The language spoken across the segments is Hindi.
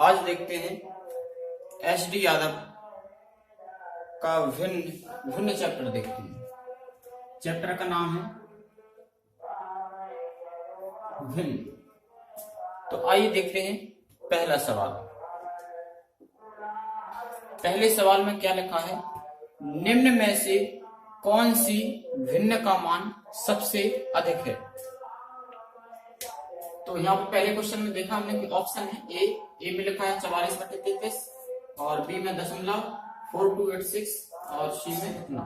आज देखते हैं एच.डी. यादव का भिन्न भिन्न चैप्टर देखते हैं। चैप्टर का नाम है भिन्न। तो आइए देखते हैं पहला सवाल। पहले सवाल में क्या लिखा है, निम्न में से कौन सी भिन्न का मान सबसे अधिक है। तो यहाँ पर पहले क्वेश्चन में देखा हमने कि ऑप्शन है ए में लिखा है 44/33 और बी में 0.4286 और सी में इतना।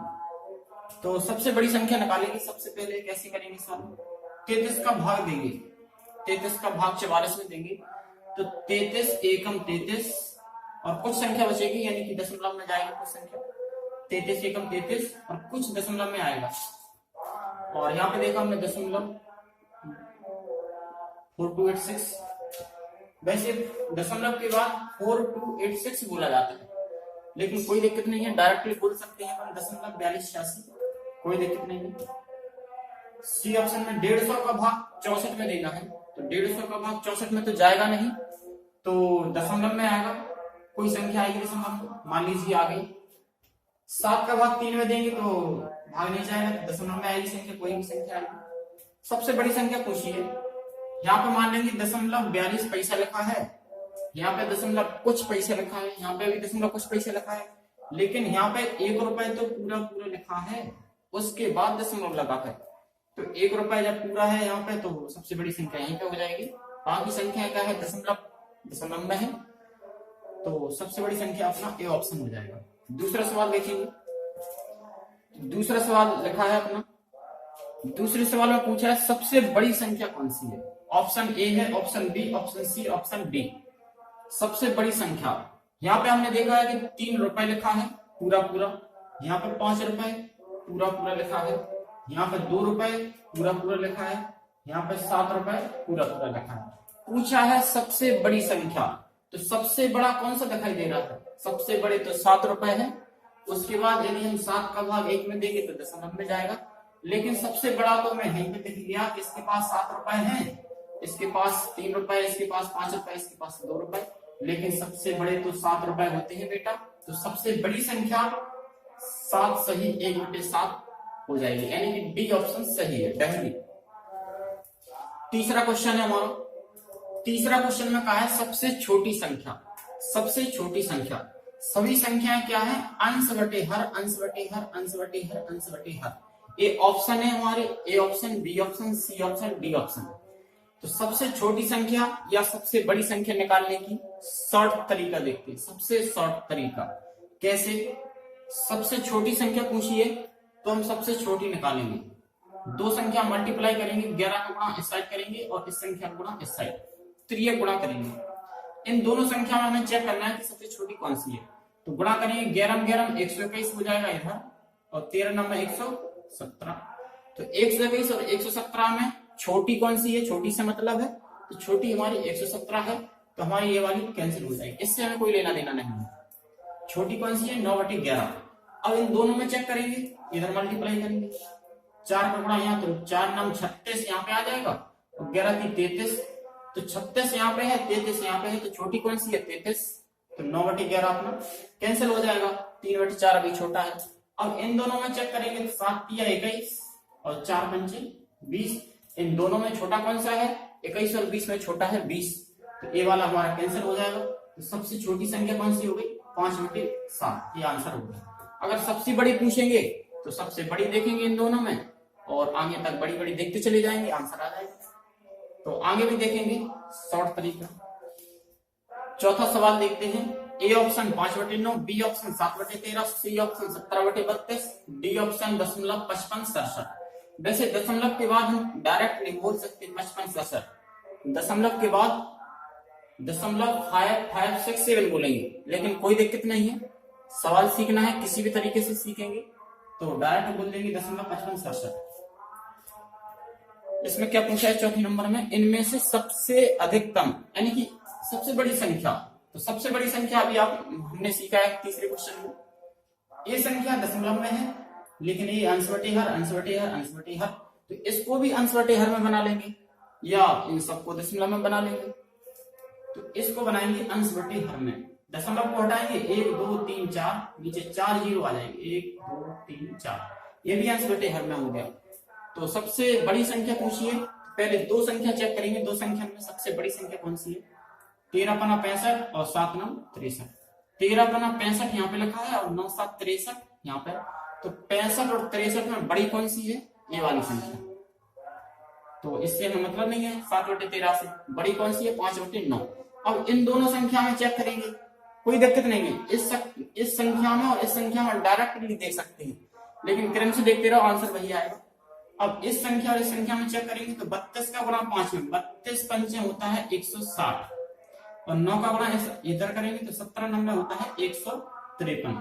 तो सबसे बड़ी संख्या निकालेंगे। सबसे पहले कैसे करेंगे सर, 33 का भाग देंगे, 33 का भाग 44 में देंगे तो 33 एकम 33 और कुछ संख्या बचेगी यानी कि दशमलव में जाएगी कुछ संख्या, 33 एकम 33 और कुछ दशमलव में आएगा। और यहाँ पे देखा हमने 0.4286। वैसे दशमलव के बाद 4286 बोला जाता है, लेकिन कोई दिक्कत नहीं है, डायरेक्टली बोल सकते हैं हम 0.4286, कोई दिक्कत नहीं है। सी ऑप्शन में 150 का भाग 64 में देना है, तो 150 का भाग 64 में तो जाएगा नहीं, तो दशमलव में आएगा, कोई संख्या आएगी दशमलव, मान लीजिए आ गई। 7 का भाग 3 में देंगे तो भाग नहीं जाएगा, दशमलव में आएगी संख्या, कोई भी संख्या आएगी। सबसे बड़ी संख्या पूछिए। यहाँ पे मान लेंगे 0.42 पैसा लिखा है, यहाँ पे दशमलव कुछ पैसा लिखा है, यहाँ पे भी दशमलव कुछ पैसा लिखा है, लेकिन यहाँ पे 1 रुपए तो पूरा पूरा लिखा है, उसके बाद दशमलव लगा है। तो 1 रुपए जब पूरा है यहाँ पे तो सबसे बड़ी संख्या यहीं पे हो जाएगी। बाकी संख्या क्या है, दशमलव में है, तो सबसे बड़ी संख्या अपना ए ऑप्शन हो जाएगा। दूसरा सवाल देखेंगे। दूसरा सवाल लिखा है अपना, दूसरे सवाल में पूछा है सबसे बड़ी संख्या कौन सी है। ऑप्शन ए है, option B, option C, option D. सबसे बड़ी संख्या यहाँ पे हमने देखा है कि 3 रुपए लिखा है पूरा पूरा, यहाँ पे 5 रुपए पूरा पूरा लिखा है, यहाँ पे 2 रुपए पूरा पूरा लिखा है, यहाँ पे 7 रुपए पूरा पूरा लिखा है। पूछा है सबसे बड़ी संख्या, तो सबसे बड़ा कौन सा दिखाई दे रहा है, सबसे बड़े तो 7 रुपए है। उसके बाद यदि हम 7 का भाग 1 में देंगे तो दशमलव में जाएगा, लेकिन सबसे बड़ा तो मैं यहीं पे दिख गया, इसके पास 7 रुपए हैं, इसके पास 3 रुपए, इसके पास 5 रुपए, इसके पास 2 रुपए, लेकिन सबसे बड़े तो 7 रुपए होते हैं बेटा। तो सबसे बड़ी संख्या 7 सही 1/7 हो जाएगी, यानी कि डी ऑप्शन सही है, डेफिनेटली। तीसरा क्वेश्चन है हमारा। तीसरा क्वेश्चन में कहा है सबसे छोटी संख्या। सबसे छोटी संख्या, सभी संख्याएं क्या है, अंश बटे हर, अंश बटे हर, अंश बटे हर, अंश बटे हर। ये ऑप्शन है हमारे, A option, B option, C option, D option. तो सबसे छोटी संख्या या सबसे बड़ी संख्या निकालने की शॉर्ट तरीका देखते हैं। सबसे शॉर्ट तरीका कैसे, सबसे छोटी संख्या पूछिए तो हम सबसे छोटी निकालेंगे, 2 संख्या मल्टीप्लाई करेंगे, 11 का गुणा इस साइड करेंगे और इस संख्या का गुणा इस साइड, त्रिय गुणा करेंगे। इन दोनों संख्या में हमें चेक करना है कि सबसे छोटी कौन सी है। तो गुणा करेंगे, 11 121 हो जाएगा इधर, और 13 नंबर 117। तो 121 और 117 में छोटी कौन सी है, छोटी से मतलब है, तो छोटी हमारी 117 है, तो हमारी ये वाली कैंसिल हो जाएगी, इससे हमें कोई लेना देना नहीं है। छोटी कौन सी है, 9/11। अब इन दोनों में चेक करेंगे, इधर मल्टीप्लाई करेंगे, 4 का गुणा यहाँ, तो 4 नंबर 36 यहाँ पे आ जाएगा, और 11 की 33, तो 36 यहाँ पे है, 33 यहाँ पे है, तो छोटी कौन सी है 33, तो 9/11 अपना कैंसिल हो जाएगा, 3/4 अभी छोटा है। अब इन दोनों में चेक करेंगे, तो 7 या 21 और 4 पंचे 20, इन दोनों में छोटा कौन सा है, 21 और 20 में छोटा है 20, तो ये वाला हमारा कैंसिल हो जाएगा। तो सबसे छोटी संख्या कौन सी हो गई, 5/7, ये आंसर हो गया। अगर सबसे बड़ी पूछेंगे तो सबसे बड़ी देखेंगे इन दोनों में, और आगे तक बड़ी बड़ी देखते चले जाएंगे, आंसर आ जाएगा। तो आगे भी देखेंगे शॉर्ट तरीका। चौथा सवाल देखते हैं। A option 5/9, B option 7/13, C option 17/32, D option 0.5567। वैसे दशमलव के बाद हम डायरेक्ट नहीं बोल सकते 5567, दशमलव के बाद 0.5567 बोलेंगे, लेकिन कोई दिक्कत नहीं है, सवाल सीखना है किसी भी तरीके से सीखेंगे, तो डायरेक्ट बोल देंगे 0.5567। इसमें क्या पूछा है चौथे नंबर में, इनमें से सबसे अधिकतम यानी कि सबसे बड़ी संख्या। तो सबसे बड़ी संख्या अभी हमने सीखा है तीसरे क्वेश्चन में, ये संख्या दशमलव में है, लेकिन ये अंश बटे हर, अंश बटे हर, अंश बटे हर, तो इसको भी अंश बटे हर में बना लेंगे या इन सबको दशमलव में बना लेंगे। तो इसको बनाएंगे अंश बटे हर में, दशमलव को हटाएंगे 1 2 3 4, नीचे 4 जीरो आ जाएंगे, 1 2 3 4, ये भी अंश बटे हर में हो गया। तो सबसे बड़ी संख्या पूछिए, पहले दो संख्या चेक करेंगे, दो संख्या में सबसे बड़ी संख्या कौन सी है? 13 पना 65 और 7 9 63। 13 पना 65 यहाँ पे लिखा है और 9 7 63 यहाँ पे, तो 65 और 63 में बड़ी कौन सी है? ये वाली संख्या। तो इससे हमें मतलब नहीं है 7 बटे 13 से, बड़ी कौन सी है? 5 बटे 9। अब इन दोनों संख्या में चेक करेंगे, कोई दिक्कत नहीं है, इस संख्या में और इस संख्या में डायरेक्टली देख सकते हैं, लेकिन क्रम से देखते रहो, आंसर वही आएगा। अब इस संख्या और इस संख्या में चेक करेंगे तो 32 का गुणा 5 में 32 पंचे होता है 160, और 9 का गुणा इधर करेंगे तो 17 9 में होता है 153।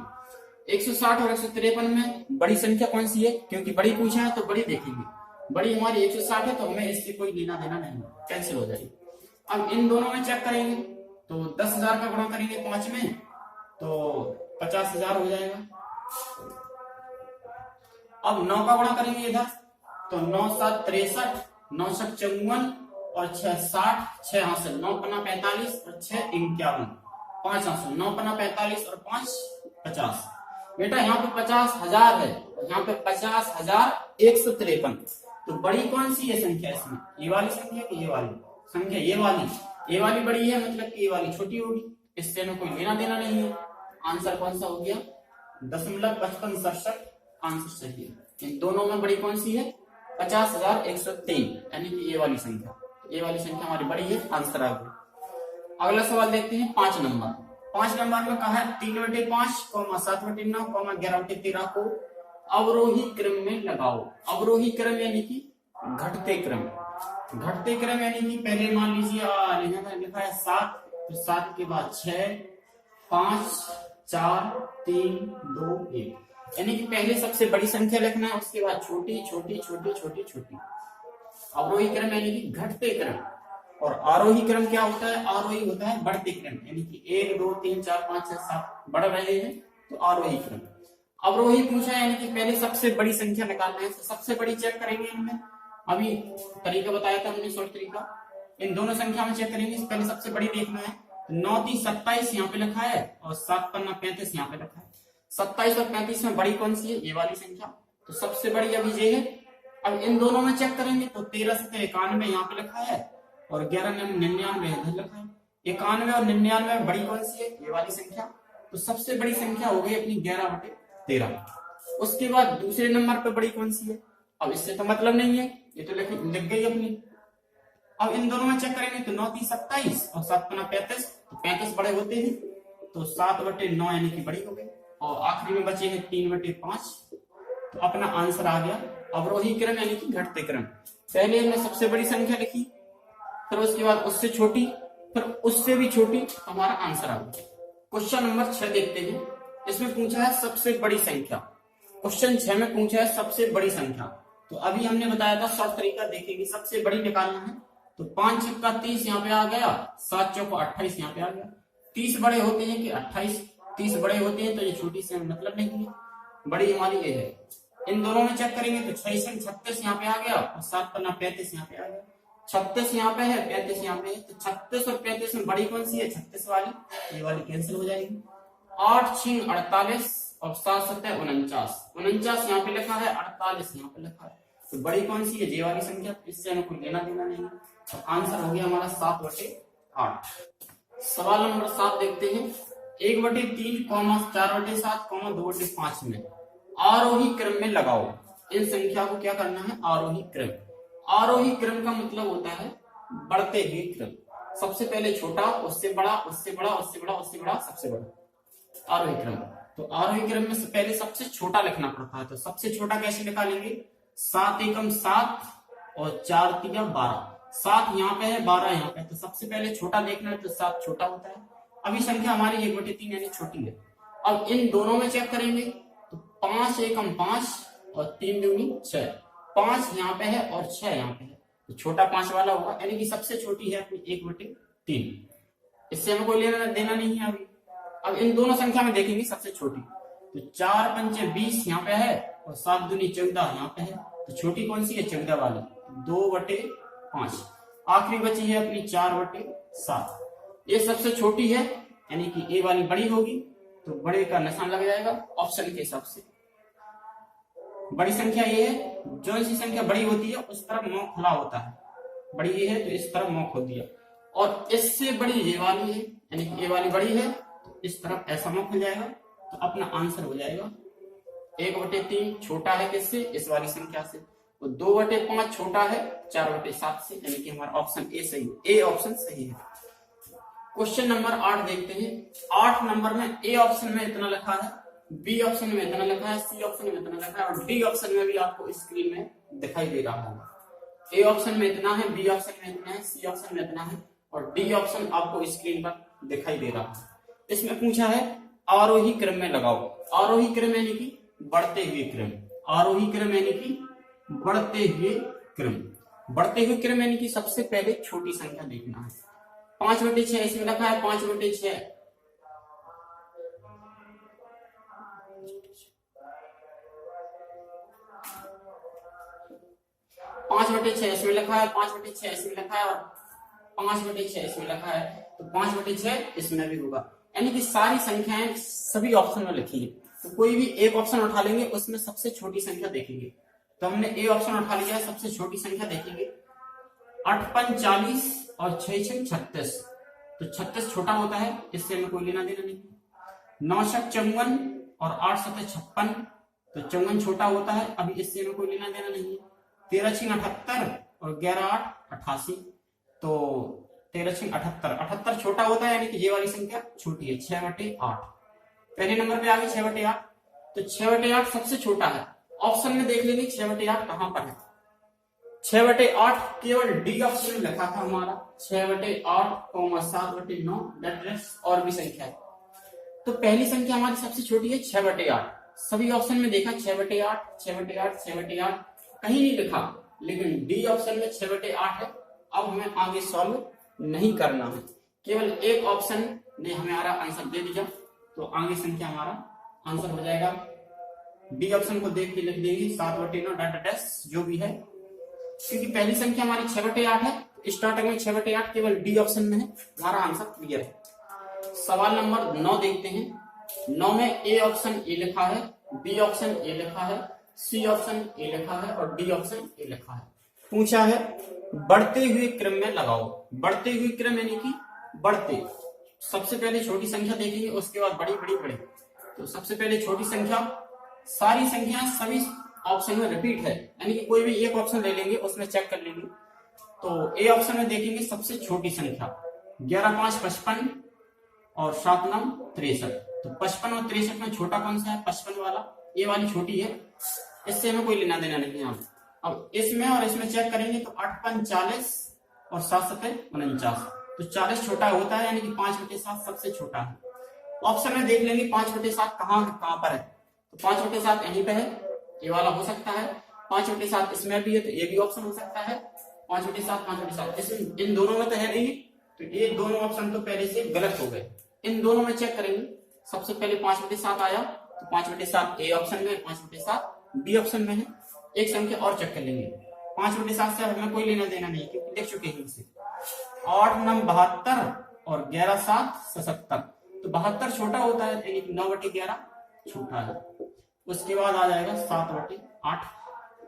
160 और 153 में बड़ी संख्या कौन सी है? क्योंकि बड़ी पूछा है तो बड़ी देखेंगे, बड़ी हमारी 160 है तो हमें इससे कोई लेना देना नहीं, कैंसिल हो जाएगी। अब इन दोनों में चेक करेंगे तो 10,000 का गुणा करेंगे 5 में तो 50,000 हो जाएगा। अब 9 का गुणा करेंगे इधर तो 9 7 63, 9 7 54 और 6 60, 6 हासिल, 9 पन्ना 45 और 6 51, 5 हासिल, 9 पन्ना 45 और 5 50। बेटा यहाँ पे 50,000 है, यहाँ पे 50,153। तो बड़ी कौन सी है संख्या इसमें? ये वाली संख्या कि ये वाली संख्या? ये वाली बड़ी है, मतलब कि ये वाली छोटी होगी, इससे हमें कोई लेना देना नहीं है। आंसर कौन सा हो गया? 0.5567 आंसर सही है। इन दोनों में बड़ी कौन सी है? 50,103, यानी कि ये वाली संख्या, ये वाली संख्या हमारी बड़ी है, आंसर आ गया। अगला सवाल देखते हैं 5 नंबर। 5 नंबर में कहा है 3/5, 7/9, 11/13 को अवरोही क्रम में लगाओ। अवरोही क्रम यानी कि घटते क्रम, घटते क्रम यानी कि पहले मान लीजिए लिखा है 7, तो 7 के बाद 6 5 4 3 2 1, यानी कि पहले सबसे बड़ी संख्या लिखना है, उसके बाद छोटी छोटी छोटी छोटी छोटी। अवरोही क्रम यानी कि घटते क्रम, और आरोही क्रम क्या होता है? आरोही होता है बढ़ते क्रम, यानी कि 1 2 3 4 5 6 7 बढ़ रहे हैं तो आरोही क्रम। अवरोही पूछा है यानी कि पहले सबसे बड़ी संख्या निकालना है, तो सबसे बड़ी चेक करेंगे इनमें, अभी तरीका बताया था हमने, शॉर्ट तरीका। इन दोनों संख्या में चेक करेंगे, पहले सबसे बड़ी देखना है। 9 3 27 यहाँ पे लिखा है और 7 पन्ना 35 यहाँ पे लिखा है। 27 और 35 में बड़ी कौन सी है? ये वाली संख्या, तो सबसे बड़ी अभी ये है। अब इन दोनों में चेक करेंगे तो 13 से 91 यहाँ पे लिखा है और 11 99 इधर लिखा है। 91 और 99 में बड़ी कौन सी है? ये वाली संख्या, तो सबसे बड़ी संख्या हो गई अपनी 11/13। उसके बाद दूसरे नंबर पे बड़ी कौन सी है? अब इससे तो मतलब नहीं है, ये तो लिख गई अपनी। अब इन दोनों में चेक करेंगे तो 9 3 27 और 7 पन्ना 35, तो 35 बड़े होते हैं, तो 7/9 यानी कि बड़ी हो गई, और आखिरी में बचे हैं 3/5, तो अपना आंसर आ गया अवरोही क्रम यानी कि घटते क्रम। पहले हमने सबसे बड़ी संख्या लिखी, फिर उसके बाद उससे छोटी, फिर उससे भी छोटी, तो हमारा आंसर आ गया। क्वेश्चन नंबर 6 देखते हैं। इसमें पूछा है सबसे बड़ी संख्या। क्वेश्चन 6 में पूछा है सबसे बड़ी संख्या, तो अभी हमने बताया था शॉर्ट तरीका देखेंगे, सबसे बड़ी निकालना है। तो 5 छक्का 30 यहाँ पे आ गया, 7 चौका 28 यहाँ पे आ गया। 30 बड़े होते हैं कि 28? 30 बड़े होते हैं, तो ये छोटी से मतलब नहीं है, बड़ी हमारी ये है। इन दोनों में चेक करेंगे तो 6 36 यहाँ पे आ गया और 7 पन्ना 35 यहाँ पे आ गया। 36 यहाँ पे है, 35 यहाँ पे है, तो 36 और 35 में बड़ी कौन सी है? 36 वाली, ये वाली कैंसिल हो जाएगी। 8 6 48 और 7 7 49, 49 यहाँ पे लिखा है, 48 यहाँ पे लिखा है, तो बड़ी कौन सी है? ये वाली संख्या, इससे हमें कोई लेना देना नहीं है। तो आंसर हो गया हमारा 7/8। सवाल नंबर 7 देखते हैं। 1/3, 4/7, 2/5 में आरोही क्रम में लगाओ। इन संख्या को क्या करना है? आरोही क्रम। आरोही क्रम का मतलब होता है बढ़ते हुए क्रम, सबसे पहले छोटा, उससे बड़ा, उससे बड़ा, उससे बड़ा, उससे बड़ा, सबसे बड़ा, आरोही क्रम। तो आरोही क्रम में से पहले सबसे छोटा लिखना पड़ता है, तो सबसे छोटा कैसे निकालेंगे? 7 एकम 7 और 4 तिया 12। 7 यहाँ पे है, 12 यहाँ पे है, तो सबसे पहले छोटा देखना है, तो 7 छोटा होता है। अभी संख्या हमारी 1/3 यानी छोटी है। अब इन दोनों में चेक करेंगे तो 5 एकम 5 और 3 दूनी 6। 5 यहाँ पे है और 6 यहाँ पे है, तो छोटा 5 वाला होगा, यानी कि सबसे छोटी है अपनी 1/3। इससे हमें कोई लेना देना नहीं है अभी। अब इन दोनों संख्या में देखेंगे सबसे छोटी, तो 4 पंचे 20 यहाँ पे है और 7 दूनी 14 यहाँ पे है, तो छोटी कौन सी है? 14 वाली, 2/5। आखिरी बची है अपनी 4/7। ये सबसे छोटी है यानी कि ए वाली बड़ी होगी, तो बड़े का निशान लग जाएगा ऑप्शन के हिसाब से। बड़ी संख्या ये है, जो सी संख्या बड़ी होती है उस तरफ मुंह खुला होता है, बड़ी ये है तो इस तरफ मुंह होती है, और इससे बड़ी ये वाली है यानी कि ये वाली बड़ी है तो इस तरफ ऐसा मुंह खुल जाएगा, तो अपना आंसर हो जाएगा 1/3 छोटा है किससे, इस वाली संख्या से, तो 2/5 छोटा है 4/7 से, यानी कि हमारा ऑप्शन ए सही है, ए ऑप्शन सही है। क्वेश्चन नंबर 8 देखते हैं। 8 नंबर में ए ऑप्शन में इतना लिखा है, बी ऑप्शन में इतना लिखा है, सी ऑप्शन में इतना लिखा है, और डी ऑप्शन में भी आपको स्क्रीन में दिखाई दे रहा होगा। ए ऑप्शन में इतना है, बी ऑप्शन में इतना है, सी ऑप्शन में इतना है, और डी ऑप्शन आपको स्क्रीन पर दिखाई दे रहा है। इसमें पूछा है आरोही क्रम में लगाओ। आरोही क्रम यानी कि बढ़ते हुए क्रम, आरोही क्रम यानी कि बढ़ते हुए क्रम। बढ़ते हुए क्रम यानी कि सबसे पहले छोटी संख्या देखना है। 5/6 इसमें रखा है, 5/6 5/6 इसमें लिखा है, 5/6 इसमें लिखा है, और 5/6 इसमें लिखा है, तो 5/6 इसमें भी होगा। यानी कि सारी संख्याएं सभी ऑप्शन में लिखी है, तो कोई भी एक ऑप्शन उठा लेंगे, उसमें सबसे छोटी संख्या देखेंगे। तो हमने ए ऑप्शन उठा लिया है, सबसे छोटी संख्या देखेंगे। 8×5 = 40 और 6×6 = 36, तो 36 छोटा होता है, इससे हमें कोई लेना देना नहीं। 9×7 = 54 और 8×7 = 56, तो 54 छोटा होता है, अभी इससे हमें कोई लेना देना नहीं है। 13×6 = 78 और 11×8 = 88, तो 13×6 = 78, 78 छोटा होता है, यानी कि ये वाली संख्या छोटी है, 6/8। पहले नंबर पे आ गई 6/8, तो 6/8 सबसे छोटा है। ऑप्शन में देख लेंगे 6/8 कहां पर है। 6/8 केवल डी ऑप्शन में लिखा था हमारा, 6/8, 7/9 डेटलेस और भी संख्या है, तो पहली संख्या हमारी सबसे छोटी है 6/8। सभी ऑप्शन में देखा 6/8, 6/8, 6/8, कहीं नहीं लिखा, लेकिन डी ऑप्शन में 6/8 है। अब हमें आगे सॉल्व नहीं करना है, केवल एक ऑप्शन ने हमें हमारा आंसर दे दिया, तो आगे संख्या हमारा आंसर हो जाएगा। डी ऑप्शन को देख के लिख देंगे 7/9 डेटलेस जो भी है, क्योंकि पहली संख्या हमारी 6/8 है, स्टार्टिंग में 6/8 केवल डी ऑप्शन में है, हमारा आंसर क्लियर है। सवाल नंबर 9 देखते हैं। 9 में ए ऑप्शन ए लिखा है, बी ऑप्शन ए लिखा है, सी ऑप्शन ए लिखा है, और डी ऑप्शन ए लिखा है। पूछा है बढ़ते हुए क्रम में लगाओ। बढ़ते हुए क्रम यानी कि बढ़ते, सबसे पहले छोटी संख्या देखेंगे, उसके बाद बड़ी बड़ी बड़ी। तो सबसे पहले छोटी संख्या, सारी संख्याएं सभी ऑप्शन में रिपीट है, यानी कि कोई भी एक ऑप्शन ले लेंगे, उसमें चेक कर लेंगे। तो ए ऑप्शन में देखेंगे सबसे छोटी संख्या 11×5 = 55 और 7×9 = 63, तो 55 और 63 में छोटा कौन सा है, 55 वाला, ये वाली छोटी है, इससे हमें कोई लेना देना नहीं है। अब इसमें और इसमें चेक करेंगे, तो 8×5 = 40 और 7×7 = 49, तो 40 छोटा होता है, यानी कि 5/7 सबसे छोटा है। ऑप्शन में देख लेंगे 5/7 कहां पर है, तो 5/7 यहीं पे है, ये वाला हो सकता है। 5/7 इसमें भी है, तो ये भी ऑप्शन हो सकता है। 5/7, 5/7 इसमें इन दोनों में तो है नहीं, तो ये दोनों ऑप्शन तो पहले से गलत हो गए। इन दोनों में चेक करेंगे, सबसे पहले 5/7 आया, तो 5/7 ए ऑप्शन में, 5/7 बी ऑप्शन में है। एक संख्या और चेक कर लेंगे, 5/7 से हमें कोई लेना देना नहीं, क्योंकि देख चुके हैं इसे। 8×9 = 72 और 11×7 = 77, तो 72 छोटा होता है, यानी कि 9/11 छोटा है। उसके बाद आ जाएगा 7/8,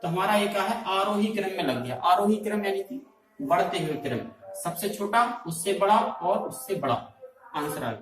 तो हमारा ये क्या है, आरोही क्रम में लग गया। आरोही क्रम यानी कि बढ़ते हुए क्रम, सबसे छोटा, उससे बड़ा और उससे बड़ा, आंसर आ गया।